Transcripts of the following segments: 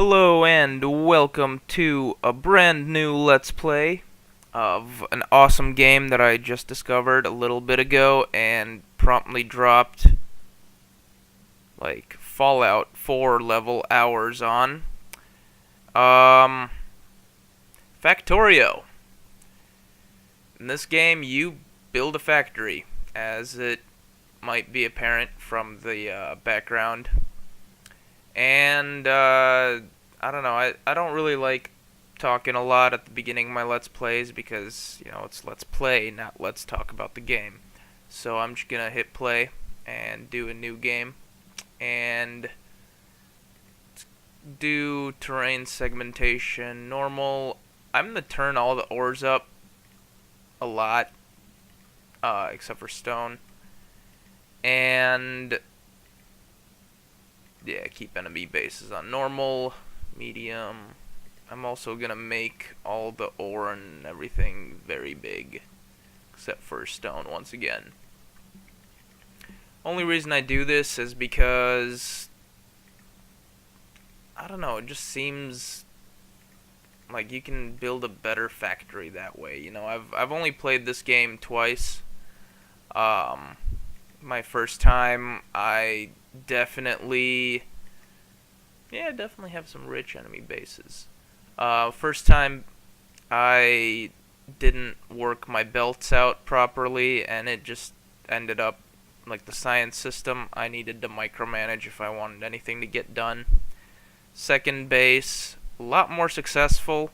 Hello and welcome to a brand new Let's Play of an awesome game that I just discovered a little bit ago and promptly dropped like Fallout 4 level hours on. Factorio. In this game you build a factory, as it might be apparent from the background. And, I don't know, I don't really like talking a lot at the beginning of my Let's Plays because, it's Let's Play, not Let's Talk about the game. So I'm just gonna hit play and do a new game. And do terrain segmentation, normal. I'm gonna turn all the ores up a lot, except for stone. And yeah, keep enemy bases on normal, medium. I'm also gonna make all the ore and everything very big, except for stone once again. Only reason I do this is because, I don't know, it just seems like you can build a better factory that way. I've only played this game twice. My first time, I definitely have some rich enemy bases. First time, I didn't work my belts out properly, and it just ended up like the science system. I needed to micromanage if I wanted anything to get done. Second base, a lot more successful.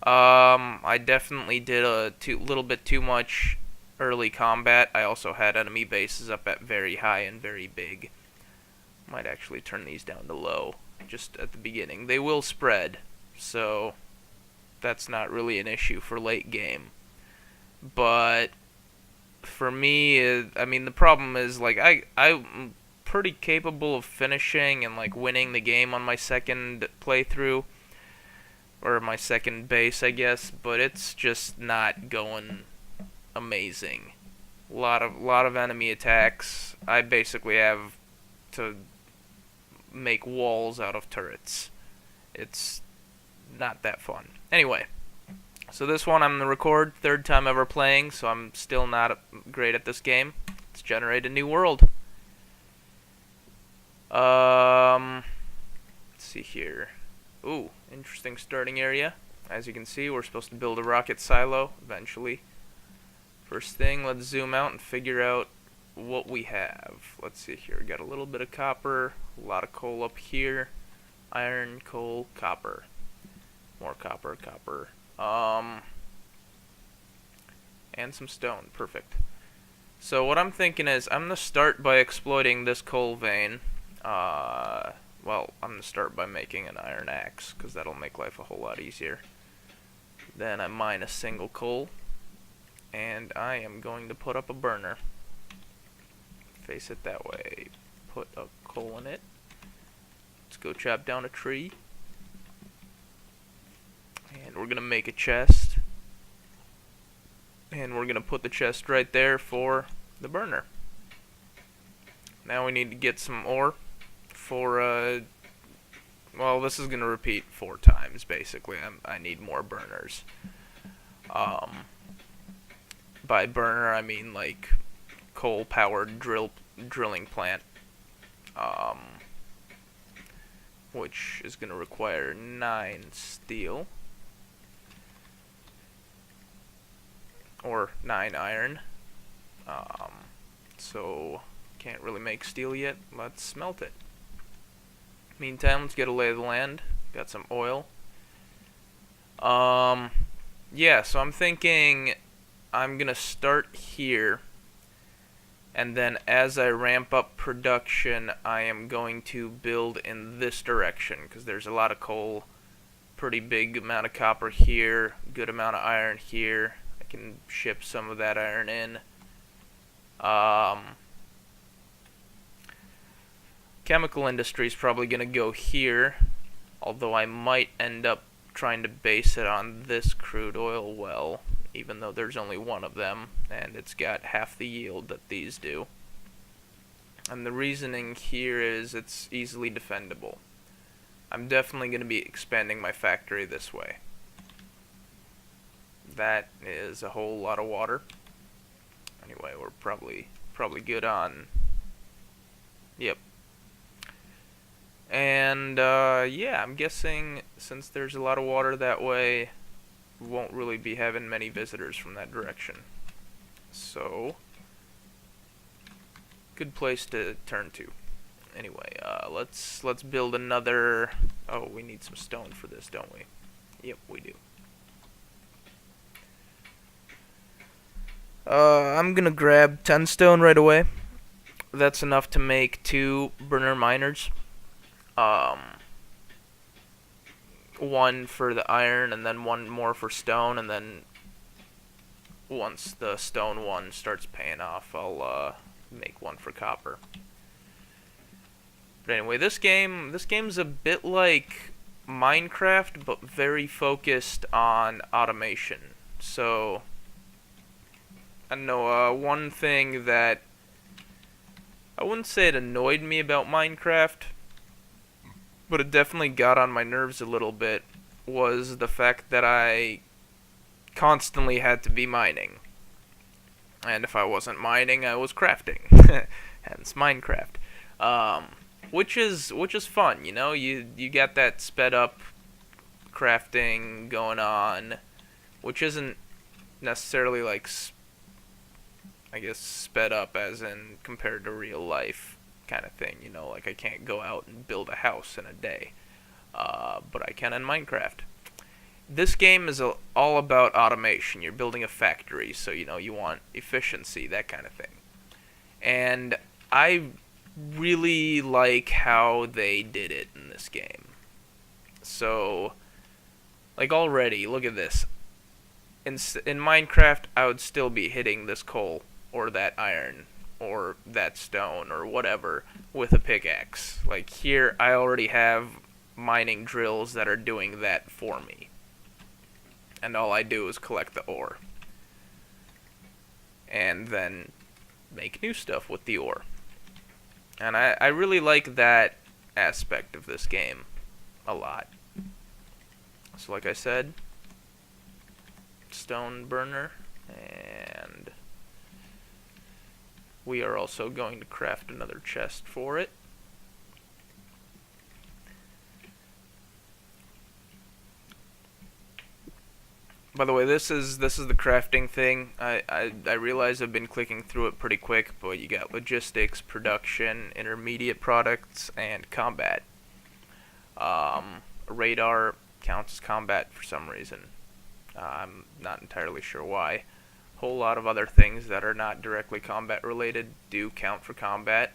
I definitely did a little bit too much early combat. I also had enemy bases up at very high and very big. Might actually turn these down to low just at the beginning. They will spread, so that's not really an issue for late game. But for me, the problem is like I'm pretty capable of finishing and like winning the game on my second playthrough, or my second base, I guess, but it's just not going amazing. Lot of enemy attacks. I basically have to make walls out of turrets. It's not that fun. Anyway, so this one I'm gonna record, third time ever playing, so I'm still not great at this game. Let's generate a new world. Let's see here. Ooh, interesting starting area. As you can see, we're supposed to build a rocket silo eventually. First thing, let's zoom out and figure out what we have. Let's see here. We got a little bit of copper, a lot of coal up here. Iron, coal, copper. More copper, copper. And some stone. Perfect. So what I'm thinking is I'm going to start by exploiting this coal vein. Well, I'm going to start by making an iron axe, because that'll make life a whole lot easier. Then I mine a single coal. And I am going to put up a burner. Face it that way. Put a coal in it. Let's go chop down a tree. And we're going to make a chest. And we're going to put the chest right there for the burner. Now we need to get some ore for, well, this is going to repeat 4 times, basically. I need more burners. By burner, I mean like coal-powered drilling plant, which is going to require 9 steel, or 9 iron. So can't really make steel yet. Let's smelt it. Meantime, let's get a lay of the land. Got some oil. Yeah, so I'm thinking I'm gonna start here, and then as I ramp up production, I am going to build in this direction, because there's a lot of coal, pretty big amount of copper here, good amount of iron here. I can ship some of that iron in. Chemical industry is probably gonna go here, although I might end up trying to base it on this crude oil well, even though there's only one of them, and it's got half the yield that these do. And the reasoning here is it's easily defendable. I'm definitely going to be expanding my factory this way. That is a whole lot of water. Anyway, we're probably good on. Yep. And yeah, I'm guessing since there's a lot of water that way, we won't really be having many visitors from that direction. So, good place to turn to. Anyway, let's build another. Oh, we need some stone for this, don't we? Yep, we do. I'm gonna grab 10 stone right away. That's enough to make 2 burner miners. One for the iron, and then 1 more for stone, and then once the stone one starts paying off, I'll make 1 for copper. But anyway, this game's a bit like Minecraft, but very focused on automation. So, I don't know, one thing that I wouldn't say it annoyed me about Minecraft, but it definitely got on my nerves a little bit, was the fact that I constantly had to be mining. And if I wasn't mining, I was crafting. Hence Minecraft. Which is fun, you know? You got that sped up crafting going on, which isn't necessarily like, I guess, sped up as in compared to real life kind of thing, you know, like I can't go out and build a house in a day, but I can in Minecraft. This game is all about automation. You're building a factory, so you know you want efficiency, that kind of thing. And I really like how they did it in this game. So, like already, look at this. In Minecraft, I would still be hitting this coal or that iron or that stone or whatever with a pickaxe. Like here, I already have mining drills that are doing that for me. And all I do is collect the ore. And then make new stuff with the ore. And I really like that aspect of this game a lot. So like I said, stone burner, and we are also going to craft another chest for it. By the way, this is the crafting thing. I realize I've been clicking through it pretty quick, but you got logistics, production, intermediate products, and combat. Radar counts as combat for some reason. I'm not entirely sure why. Whole lot of other things that are not directly combat related do count for combat.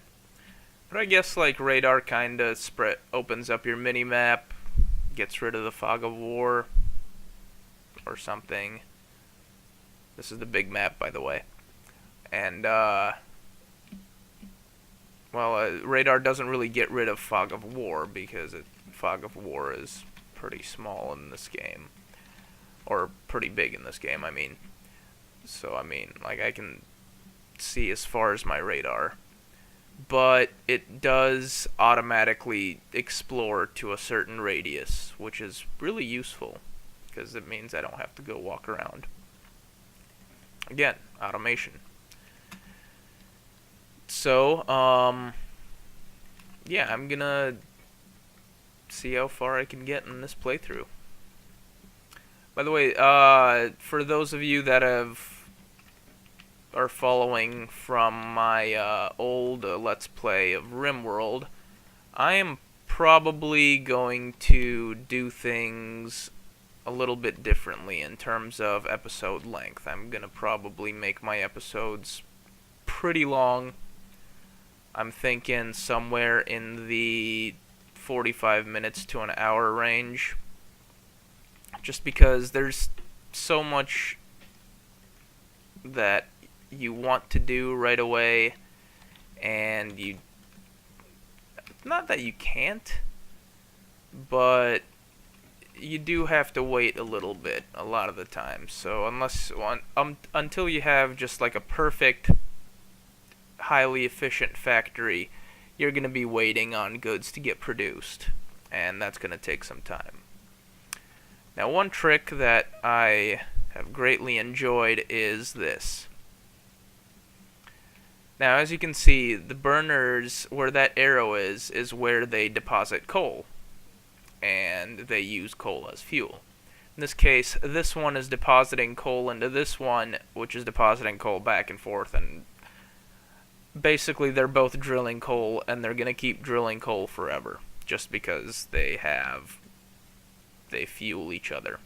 But I guess like radar kinda opens up your mini map, gets rid of the fog of war or something. This is the big map, by the way. And radar doesn't really get rid of fog of war because fog of war is pretty small in this game, or pretty big in this game, I mean. So, I mean, like, I can see as far as my radar. But it does automatically explore to a certain radius, which is really useful, because it means I don't have to go walk around. Again, automation. So, yeah, I'm gonna see how far I can get in this playthrough. By the way, for those of you that are following from my old Let's Play of RimWorld, I am probably going to do things a little bit differently in terms of episode length. I'm going to probably make my episodes pretty long. I'm thinking somewhere in the 45 minutes to an hour range. Just because there's so much that you want to do right away, and not that you can't, but you do have to wait a little bit a lot of the time. So until you have just like a perfect, highly efficient factory, you're going to be waiting on goods to get produced. and that's going to take some time. Now, one trick that I have greatly enjoyed is this. Now, as you can see, the burners, where that arrow is where they deposit coal, and they use coal as fuel. In this case, this one is depositing coal into this one, which is depositing coal back and forth, and basically they're both drilling coal, and they're going to keep drilling coal forever, just because they fuel each other.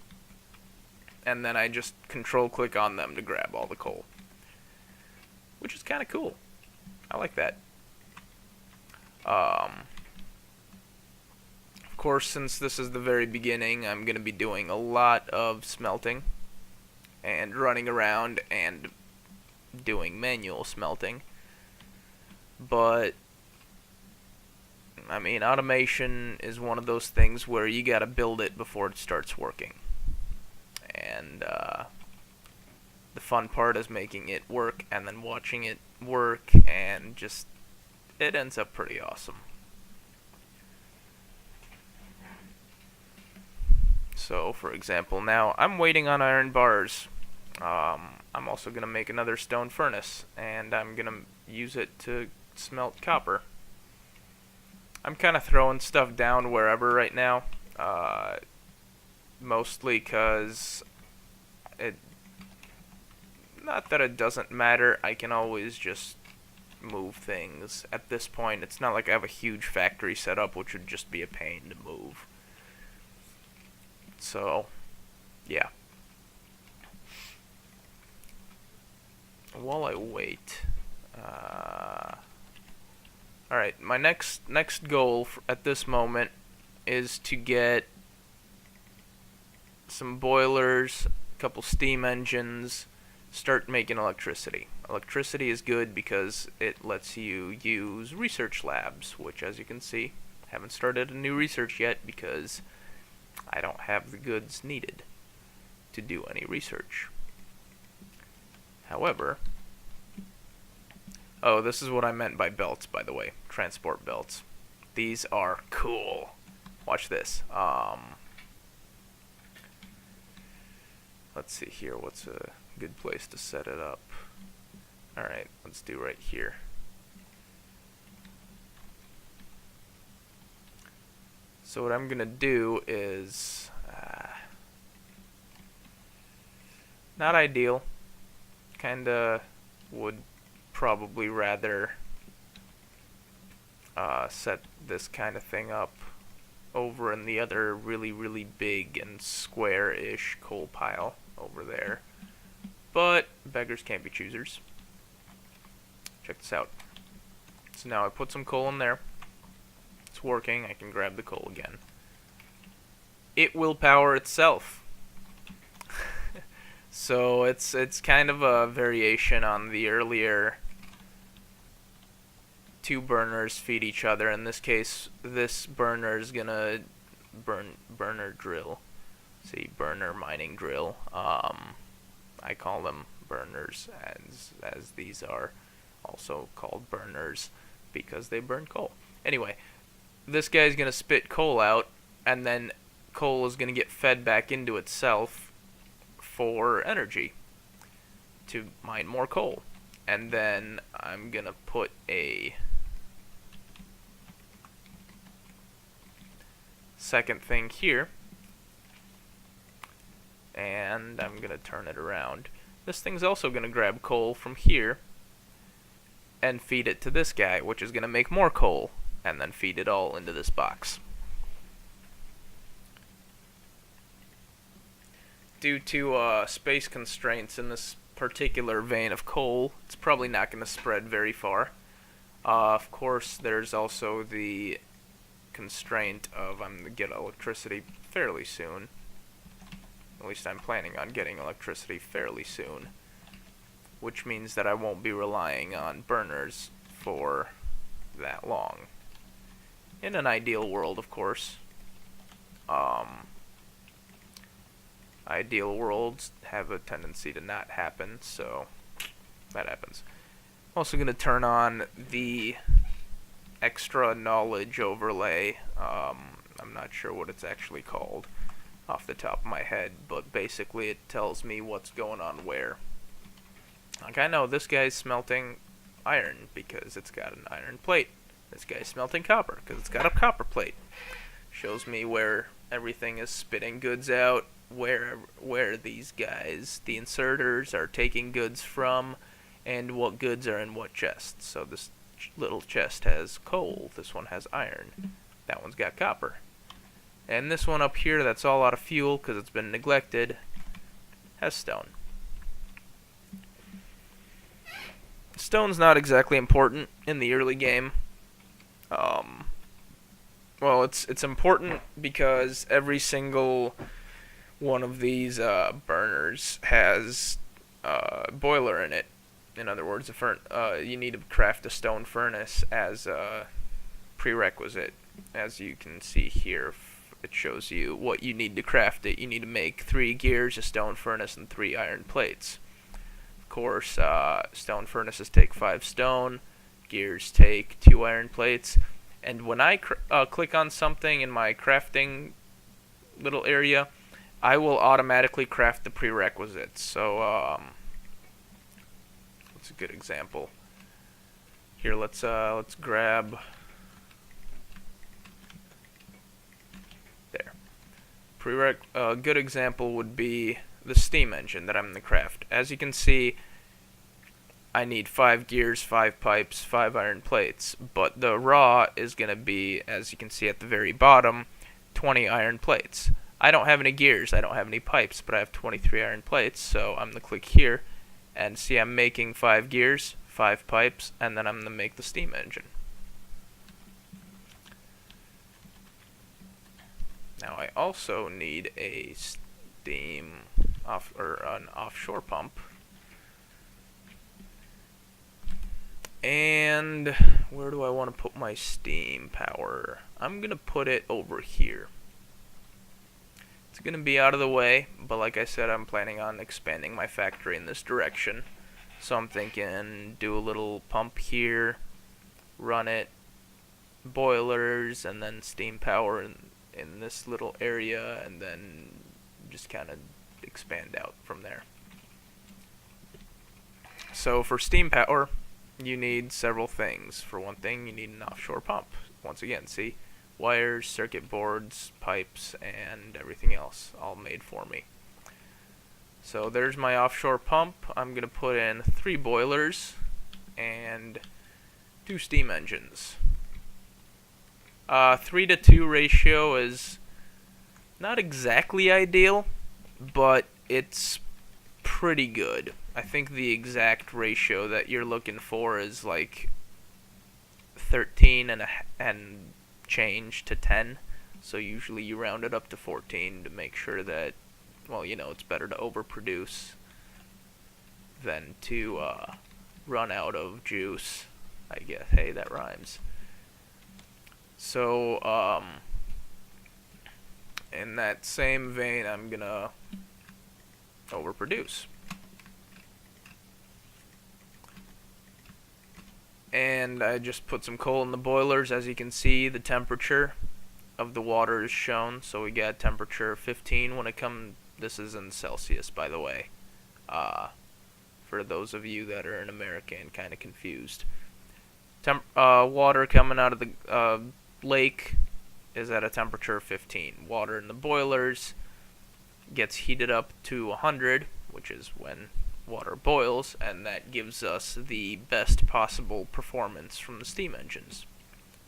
And then I just control-click on them to grab all the coal, which is kind of cool. I like that. Of course, since this is the very beginning, I'm going to be doing a lot of smelting and running around and doing manual smelting. But, I mean, automation is one of those things where you got to build it before it starts working. And the fun part is making it work and then watching it work, and just, it ends up pretty awesome. So, for example, now I'm waiting on iron bars. I'm also going to make another stone furnace, and I'm going to use it to smelt copper. I'm kind of throwing stuff down wherever right now, mostly because not that it doesn't matter, I can always just move things. At this point, it's not like I have a huge factory set up, which would just be a pain to move. So, yeah. While I wait, alright, my next goal at this moment is to get some boilers, a couple steam engines, start making electricity. Electricity is good because it lets you use research labs, which, as you can see, haven't started a new research yet because I don't have the goods needed to do any research. However, oh, this is what I meant by belts, by the way. Transport belts. These are cool. Watch this. Let's see here. What's a good place to set it up? Alright, let's do right here. So what I'm going to do is, not ideal. Kinda would probably rather set this kind of thing up over in the other really big and square-ish coal pile over there. But beggars can't be choosers. Check this out. So now I put some coal in there. It's working. I can grab the coal again. It will power itself. So it's kind of a variation on the earlier two burners feed each other. In this case, this burner is gonna burner drill. See, burner mining drill. I call them burners, as these are also called burners because they burn coal. Anyway, this guy's gonna spit coal out, and then coal is gonna get fed back into itself for energy to mine more coal. And then I'm gonna put a second thing here, and I'm gonna turn it around. This thing's also gonna grab coal from here and feed it to this guy, which is gonna make more coal, and then feed it all into this box. Due to space constraints in this particular vein of coal, it's probably not going to spread very far. Of course, there's also the constraint of I'm going to get electricity fairly soon. At least I'm planning on getting electricity fairly soon, which means that I won't be relying on burners for that long. In an ideal world, of course. Ideal worlds have a tendency to not happen, so that happens. I'm also going to turn on the extra knowledge overlay. I'm not sure what it's actually called off the top of my head, but basically it tells me what's going on where. Like, I know this guy's smelting iron because it's got an iron plate. This guy's smelting copper because it's got a copper plate. Shows me where everything is spitting goods out, where these guys, the inserters, are taking goods from, and what goods are in what chests. So this little chest has coal, this one has iron, that one's got copper. And this one up here that's all out of fuel because it's been neglected has stone. Stone's not exactly important in the early game. Well, it's important because every single one of these burners has a boiler in it. In other words, you need to craft a stone furnace as a prerequisite. As you can see here, it shows you what you need to craft it. You need to make 3 gears, a stone furnace, and 3 iron plates. Of course, stone furnaces take 5 stone, gears take 2 iron plates, and when I click on something in my crafting little area, I will automatically craft the prerequisites. So, that's a good example. Here, let's grab there. A good example would be the steam engine that I'm going to craft. As you can see, I need 5 gears, 5 pipes, 5 iron plates, but the raw is going to be, as you can see at the very bottom, 20 iron plates. I don't have any gears, I don't have any pipes, but I have 23 iron plates, so I'm going to click here, and see I'm making 5 gears, 5 pipes, and then I'm going to make the steam engine. Now I also need a an offshore pump. And where do I want to put my steam power? I'm going to put it over here. It's going to be out of the way, but like I said, I'm planning on expanding my factory in this direction. So I'm thinking do a little pump here, run it, boilers, and then steam power in this little area, and then just kind of expand out from there. So for steam power, you need several things. For one thing, you need an offshore pump. Once again, see? Wires, circuit boards, pipes, and everything else all made for me. So there's my offshore pump. I'm going to put in 3 boilers and 2 steam engines. 3-to-2 ratio is not exactly ideal, but it's pretty good. I think the exact ratio that you're looking for is like 13 and change to 10. So usually you round it up to 14 to make sure that, well, you know, it's better to overproduce than to run out of juice. I guess, hey, that rhymes. So, in that same vein, I'm gonna overproduce. And I just put some coal in the boilers. As you can see, the temperature of the water is shown. So we got temperature 15 when it comes. This is in Celsius, by the way. For those of you that are in America and kind of confused. Water coming out of the lake is at a temperature of 15. Water in the boilers gets heated up to 100, which is when water boils, and that gives us the best possible performance from the steam engines,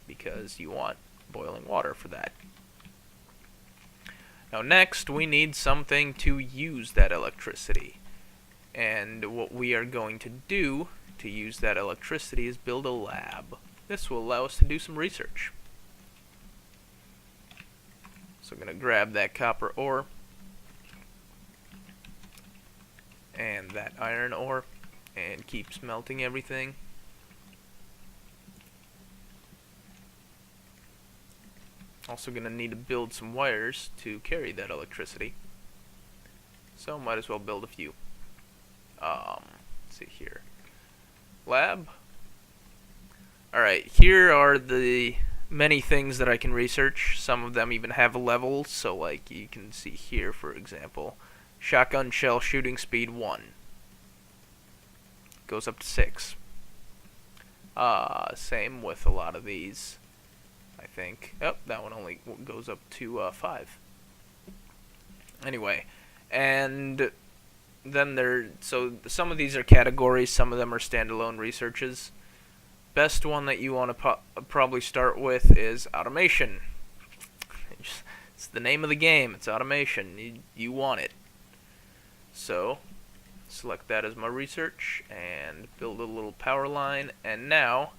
because you want boiling water for that. Now next, we need something to use that electricity, and what we are going to do to use that electricity is build a lab. This will allow us to do some research. So I'm going to grab that copper ore and that iron ore and keep smelting everything. Also going to need to build some wires to carry that electricity. So might as well build a few. Let's see here. Lab. Alright, here are the many things that I can research. Some of them even have levels, so like you can see here, for example, shotgun shell shooting speed 1 goes up to 6. Same with a lot of these, I think. Oh, that one only goes up to 5. Anyway, and then so some of these are categories, some of them are standalone researches. Best one that you want to probably start with is automation. It's the name of the game. It's automation. You want it. So select that as my research and build a little power line. And now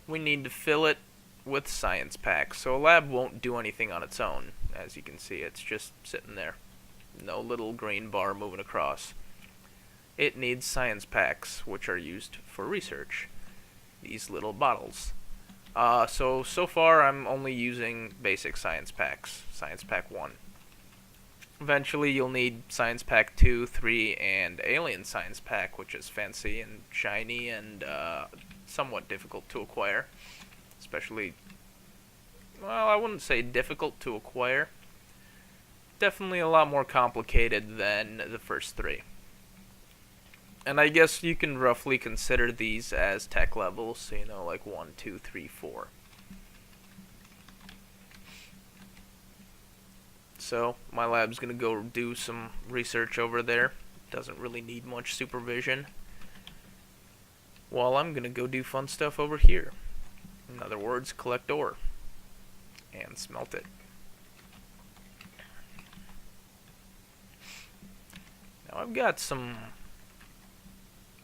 we need to fill it with science packs. So a lab won't do anything on its own. As you can see, it's just sitting there. No little green bar moving across. It needs science packs, which are used for research. These little bottles. So far I'm only using basic science packs. Science pack 1. Eventually you'll need science pack 2, 3, and alien science pack, which is fancy and shiny and somewhat difficult to acquire. Especially, well, I wouldn't say difficult to acquire. Definitely a lot more complicated than the first 3. And I guess you can roughly consider these as tech levels, so you know, like 1, 2, 3, 4. So, my lab's gonna go do some research over there. Doesn't really need much supervision. While I'm gonna go do fun stuff over here. In other words, collect ore. And smelt it. Now I've got some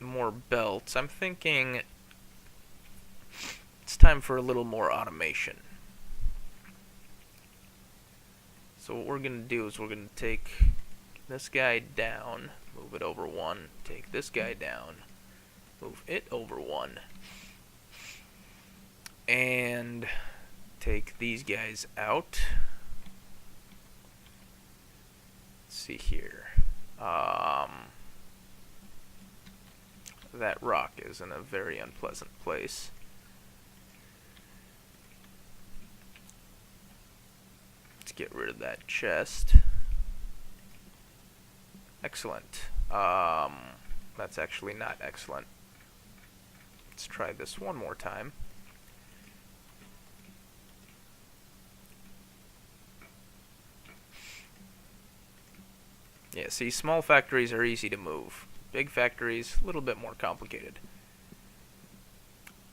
more belts. I'm thinking it's time for a little more automation. So what we're going to do is we're going to take this guy down, move it over 1, take this guy down, move it over 1, and take these guys out. Let's see here. That rock is in a very unpleasant place. Let's get rid of that chest. Excellent. That's actually not excellent. Let's try this one more time. Yeah, see, small factories are easy to move. Big factories, a little bit more complicated.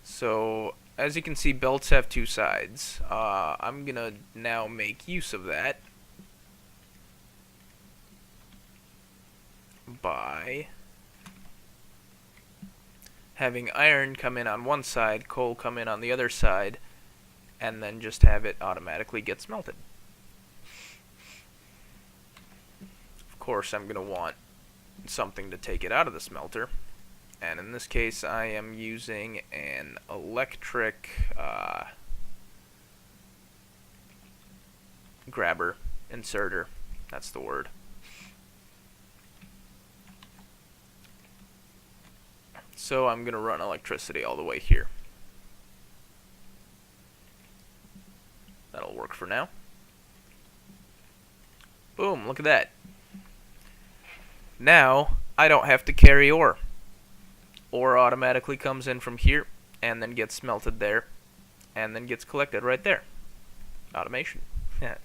So, as you can see, belts have 2 sides. I'm gonna now make use of that by having iron come in on one side, coal come in on the other side, and then just have it automatically get smelted. Of course, I'm gonna want something to take it out of the smelter, and in this case I am using an electric grabber, inserter, that's the word. So I'm gonna run electricity all the way here. That'll work for now. Boom, look at that. Now, I don't have to carry ore. Ore automatically comes in from here, and then gets smelted there, and then gets collected right there. Automation. Yeah.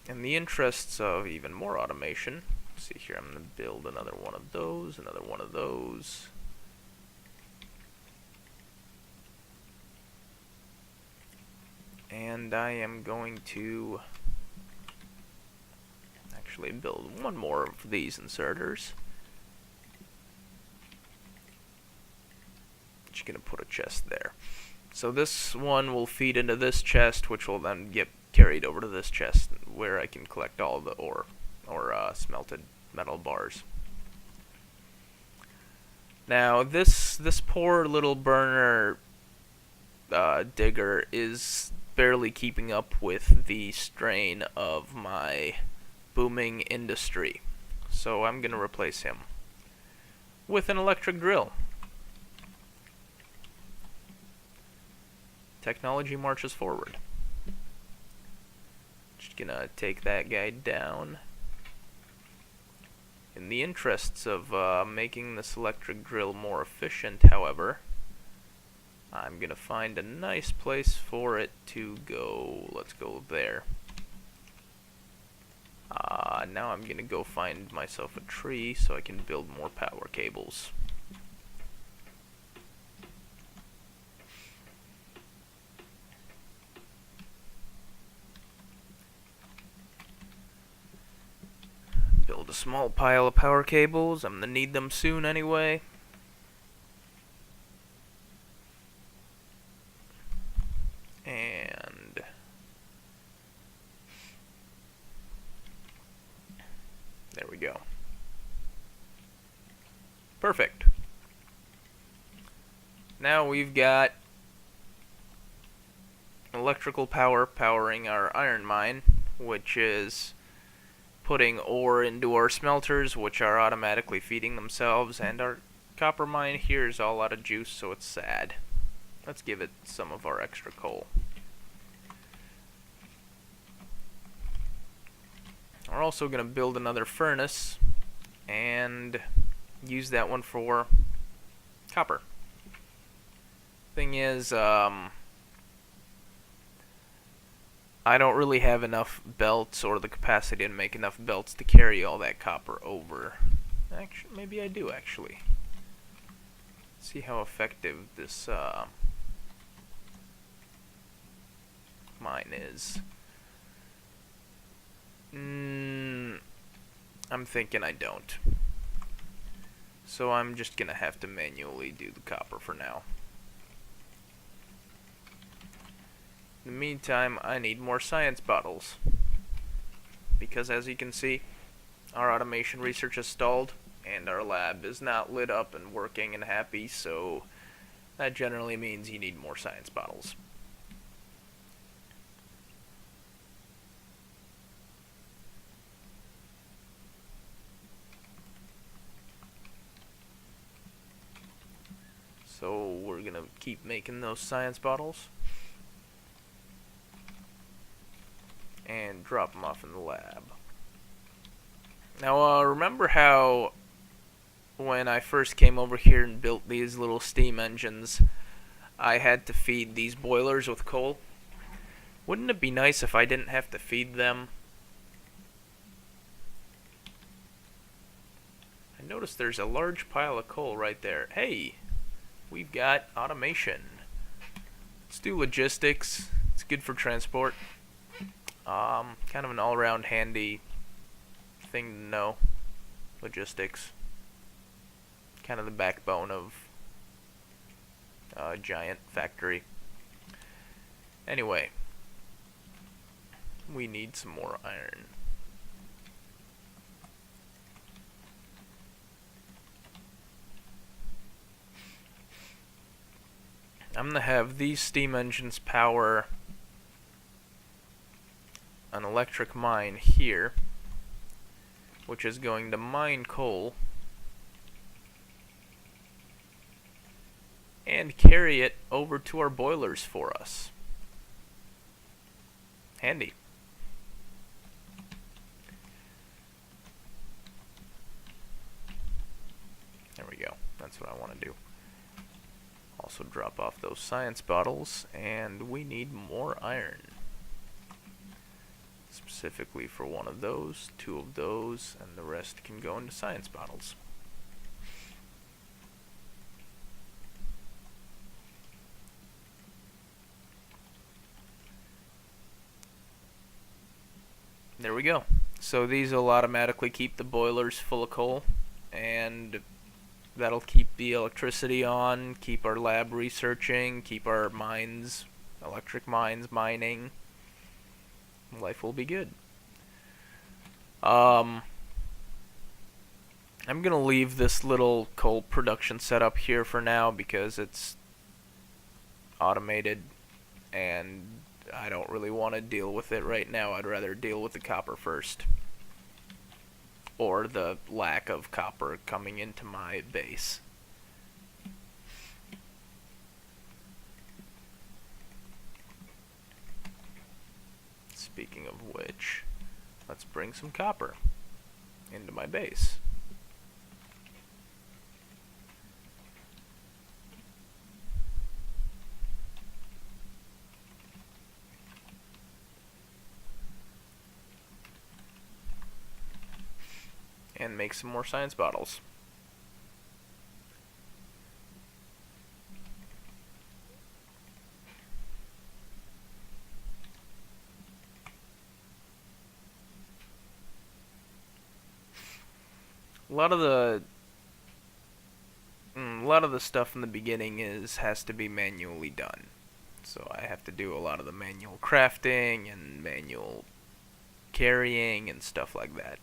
In the interests of even more automation, let's see here, I'm going to build another one of those, another one of those. And I am going to actually build one more of these inserters. Just gonna put a chest there. So this one will feed into this chest, which will then get carried over to this chest, where I can collect all the ore, or smelted metal bars. Now this poor little burner digger is barely keeping up with the strain of my booming industry. So I'm going to replace him with an electric drill. Technology marches forward. Just gonna take that guy down. In the interests of making this electric drill more efficient, however, I'm gonna find a nice place for it to go. Let's go there. Now I'm gonna go find myself a tree so I can build more power cables. Build a small pile of power cables. I'm gonna need them soon anyway. And there we go. Perfect. Now we've got electrical power powering our iron mine, which is putting ore into our smelters, which are automatically feeding themselves, and our copper mine here is all out of juice, so it's sad. Let's give it some of our extra coal. We're also going to build another furnace and use that one for copper. Thing is, I don't really have enough belts or the capacity to make enough belts to carry all that copper over. Actually, maybe I do, actually. Let's see how effective this mine is. I'm thinking I don't. So I'm just gonna have to manually do the copper for now. In the meantime, I need more science bottles. Because as you can see, our automation research has stalled, and our lab is not lit up and working and happy, so that generally means you need more science bottles. So we're gonna keep making those science bottles and drop them off in the lab. Now remember how when I first came over here and built these little steam engines, I had to feed these boilers with coal? Wouldn't it be nice if I didn't have to feed them? I noticed there's a large pile of coal right there. Hey! We've got automation. Let's do logistics. It's good for transport. Kind of an all-around handy thing to know. Logistics. Kind of the backbone of a giant factory. Anyway, we need some more iron. I'm going to have these steam engines power an electric mine here, which is going to mine coal and carry it over to our boilers for us. Handy. There we go. That's what I want to do. Also drop off those science bottles, and we need more iron. Specifically for one of those, two of those, and the rest can go into science bottles. There we go. So these will automatically keep the boilers full of coal, and that'll keep the electricity on, keep our lab researching, keep our mines, electric mines mining. Life will be good. I'm gonna leave this little coal production setup here for now because it's automated and I don't really want to deal with it right now. I'd rather deal with the copper first. Or the lack of copper coming into my base. Speaking of which, let's bring some copper into my base. And make some more science bottles. A lot of the stuff in the beginning has to be manually done. So I have to do a lot of the manual crafting and manual carrying and stuff like that.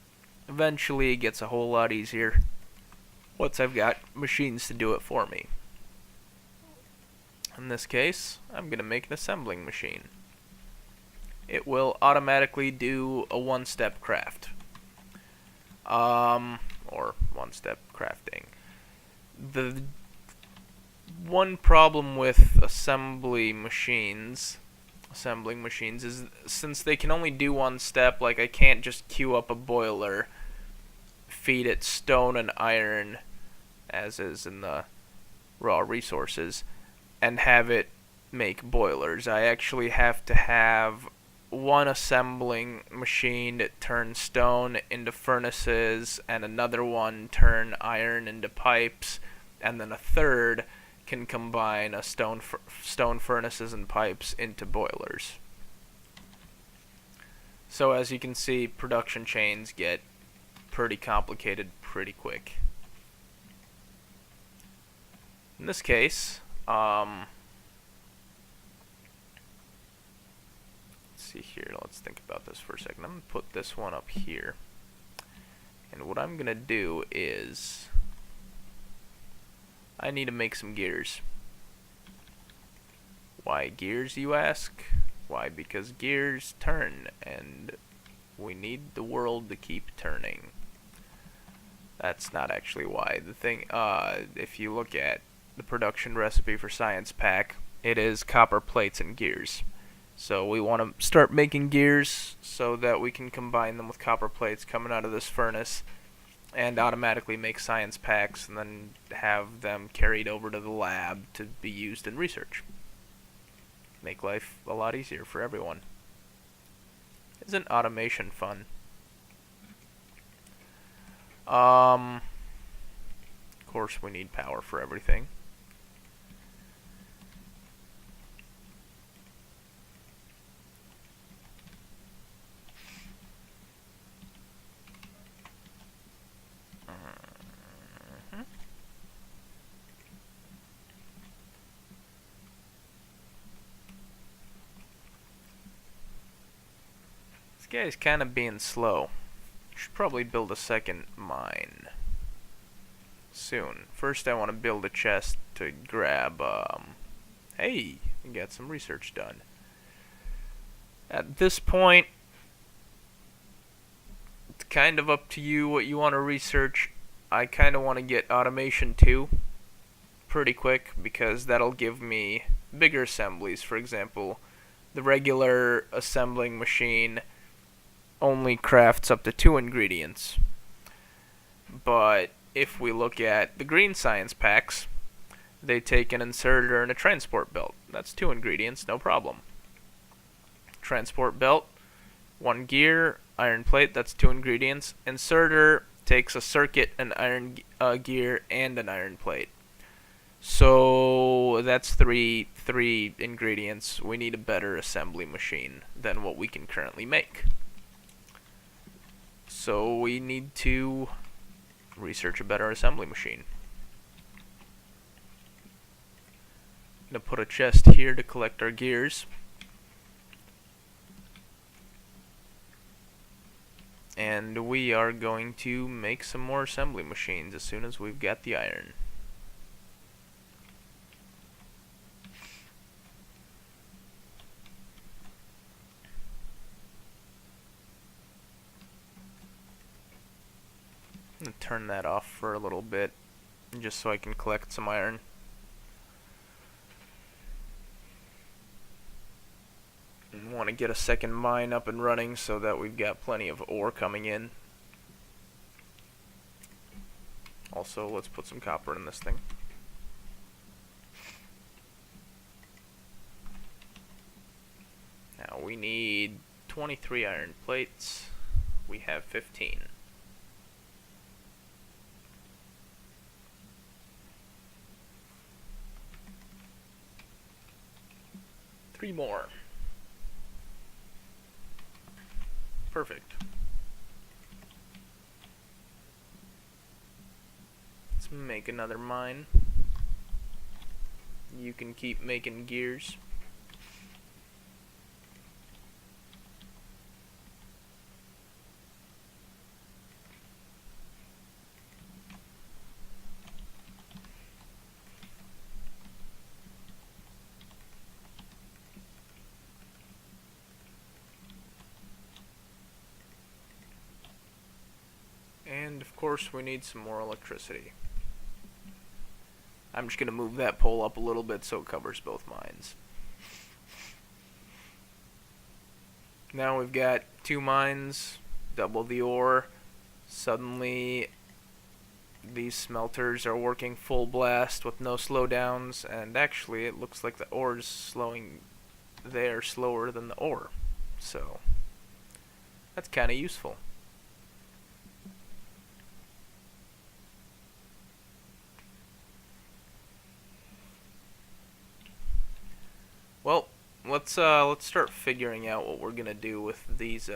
Eventually it gets a whole lot easier once I've got machines to do it for me. In this case, I'm going to make an assembling machine. It will automatically do a one-step craft. Or one-step crafting. The one problem with assembling machines is since they can only do one step, like I can't just queue up a boiler, feed it stone and iron, as is in the raw resources, and have it make boilers. I actually have to have one assembling machine that turns stone into furnaces, and another one turn iron into pipes, and then a third can combine a stone furnaces and pipes into boilers. So as you can see, production chains get pretty complicated pretty quick. In this case, let's see here, let's think about this for a second. I'm going to put this one up here. And what I'm going to do is I need to make some gears. Why gears, you ask? Why? Because gears turn, and we need the world to keep turning. That's not actually why. The thing, if you look at the production recipe for Science Pack, it is copper plates and gears. So we want to start making gears so that we can combine them with copper plates coming out of this furnace and automatically make science packs and then have them carried over to the lab to be used in research. Make life a lot easier for everyone. Isn't automation fun? Of course we need power for everything. This guy's kind of being slow. Should probably build a second mine soon. First I want to build a chest to grab, hey, and get some research done. At this point, it's kind of up to you what you want to research. I kind of want to get automation too, pretty quick, because that'll give me bigger assemblies. For example, the regular assembling machine only crafts up to 2 ingredients. But if we look at the green science packs, they take an inserter and a transport belt. That's 2 ingredients, no problem. Transport belt, 1 gear, iron plate, that's 2 ingredients. Inserter takes a circuit, an iron gear, and an iron plate. So that's three ingredients. We need a better assembly machine than what we can currently make. So we need to research a better assembly machine. I'm going to put a chest here to collect our gears. And we are going to make some more assembly machines as soon as we've got the iron. I'm going to turn that off for a little bit, just so I can collect some iron. Want to get a second mine up and running so that we've got plenty of ore coming in. Also, let's put some copper in this thing. Now we need 23 iron plates. We have 15. Three more. Perfect. Let's make another mine. You can keep making gears. And of course we need some more electricity. I'm just going to move that pole up a little bit so it covers both mines. Now we've got 2 mines, double the ore. Suddenly these smelters are working full blast with no slowdowns, and actually it looks like the ore is slowing. They're slower than the ore, so that's kind of useful. Well, let's start figuring out what we're gonna do with these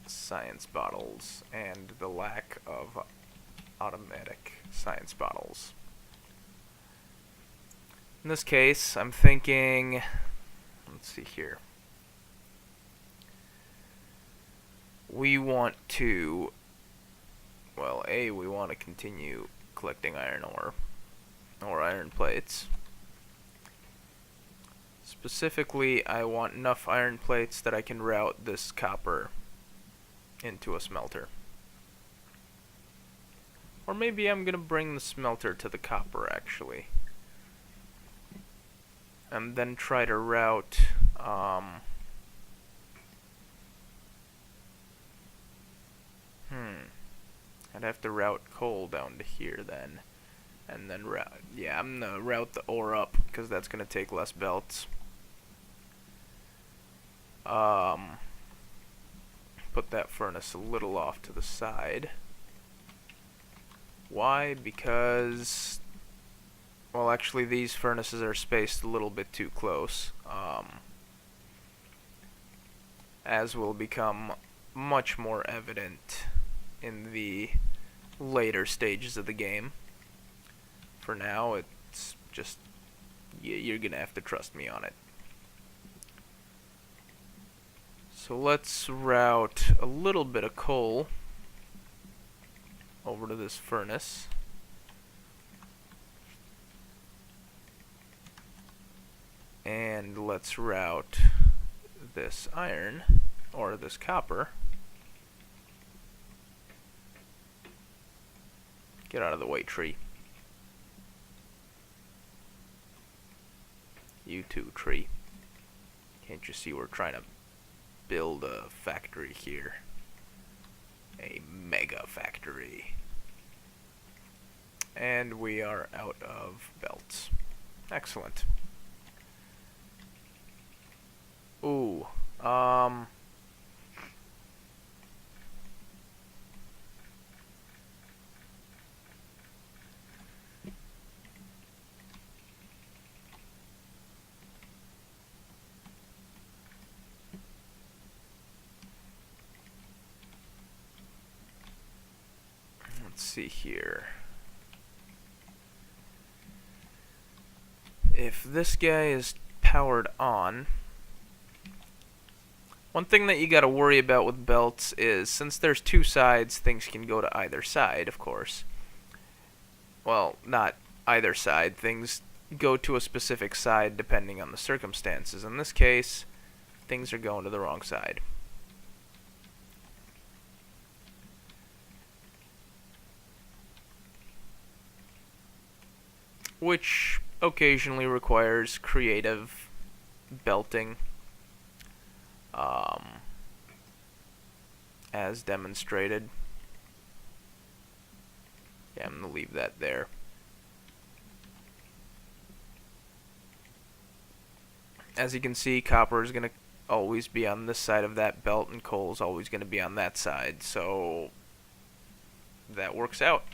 science bottles and the lack of automatic science bottles. In this case, I'm thinking, let's see here. We want to, well, we want to continue collecting iron ore. Or iron plates. Specifically, I want enough iron plates that I can route this copper into a smelter. Or maybe I'm gonna bring the smelter to the copper, actually. And then try to route, I'd have to route coal down to here then. And then I'm gonna route the ore up because that's gonna take less belts. Put that furnace a little off to the side. Why? Because, well, actually these furnaces are spaced a little bit too close, as will become much more evident in the later stages of the game. For now, it's just, you're gonna have to trust me on it. So let's route a little bit of coal over to this furnace. And let's route this iron, or this copper. Get out of the way, tree. You too, tree. Can't you see we're trying to build a factory here? A mega factory. And we are out of belts. Excellent. Ooh, let's see here. If this guy is powered on, one thing that you gotta worry about with belts is, since there's 2 sides, things can go to either side, of course. Well, not either side, things go to a specific side depending on the circumstances. In this case, things are going to the wrong side. which occasionally requires creative belting, as demonstrated. Yeah, I'm going to leave that there. As you can see, copper is going to always be on this side of that belt, and coal is always going to be on that side, so that works out.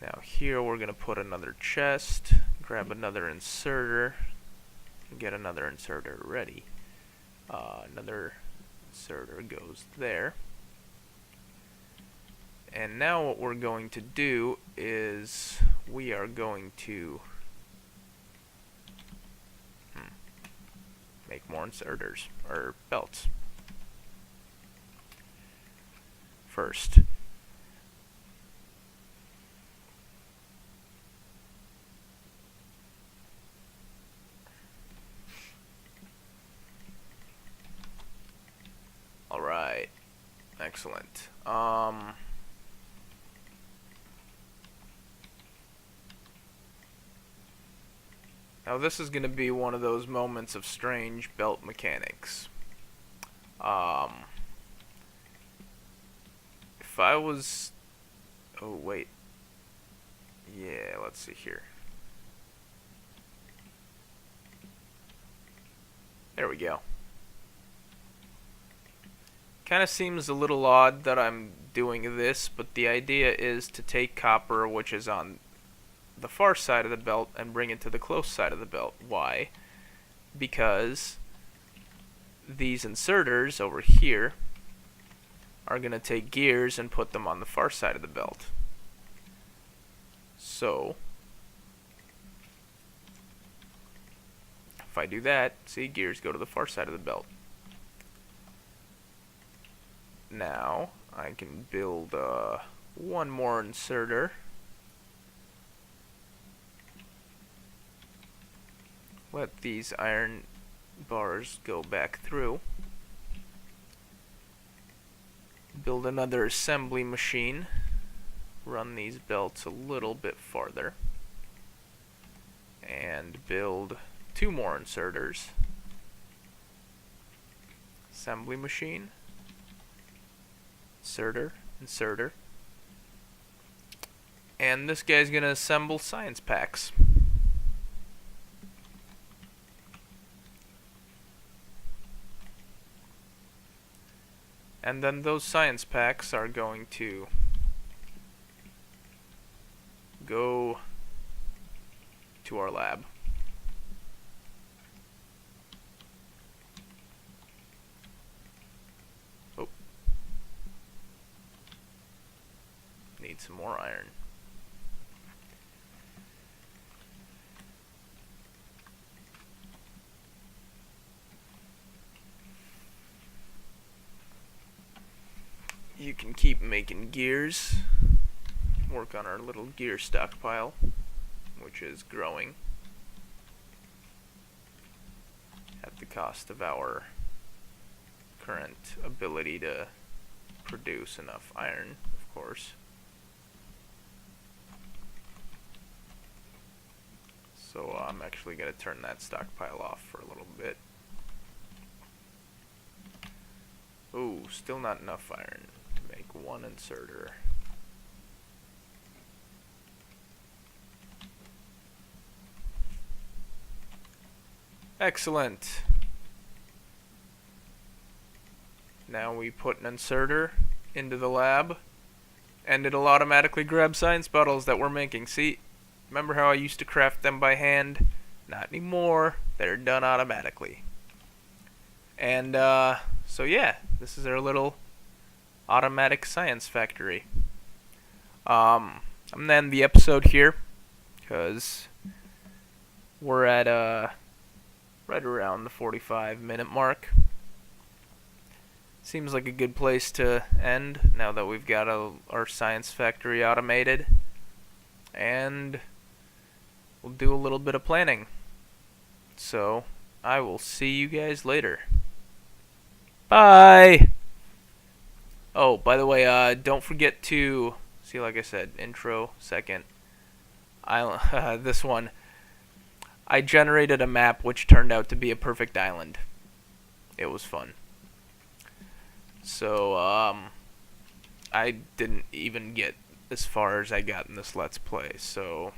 Now here we're going to put another chest, grab another inserter, and get another inserter ready. Another inserter goes there. And now what we're going to do is we are going to make more inserters, or belts. First. Alright. Excellent. Now this is going to be one of those moments of strange belt mechanics. If I was... Oh, wait. Yeah, let's see here. There we go. Kind of seems a little odd that I'm doing this, but the idea is to take copper, which is on the far side of the belt, and bring it to the close side of the belt. Why? Because these inserters over here are going to take gears and put them on the far side of the belt. So if I do that, see, gears go to the far side of the belt. Now I can build one more inserter. Let these iron bars go back through. Build another assembly machine. Run these belts a little bit farther. And build two more inserters. Assembly machine. Inserter. And this guy's gonna assemble science packs. And then those science packs are going to go to our lab. Oh. Need some more iron. You can keep making gears. Work on our little gear stockpile, which is growing at the cost of our current ability to produce enough iron, of course. So I'm actually going to turn that stockpile off for a little bit. Ooh, still not enough iron to make one inserter. Excellent. Now we put an inserter into the lab, and it'll automatically grab science bottles that we're making. See? Remember how I used to craft them by hand? Not anymore. They're done automatically. And, so yeah, this is our little automatic science factory. I'm gonna end the episode here, because we're at, right around the 45-minute mark. Seems like a good place to end now that we've got our science factory automated. And we'll do a little bit of planning. So, I will see you guys later. Bye! Oh, by the way, don't forget to See, like I said, intro, second, island. This one, I generated a map which turned out to be a perfect island. It was fun. So, I didn't even get as far as I got in this Let's Play, so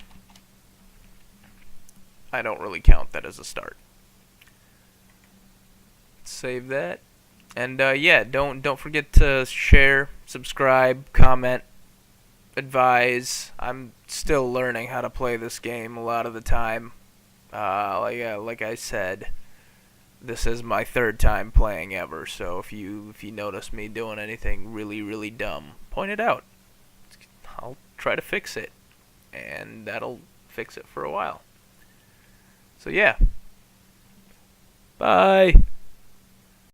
I don't really count that as a start. Save that. And yeah, don't forget to share, subscribe, comment, advise. I'm still learning how to play this game a lot of the time. Like I said, this is my third time playing ever. So if you notice me doing anything really dumb, point it out. I'll try to fix it, and that'll fix it for a while. So yeah. Bye.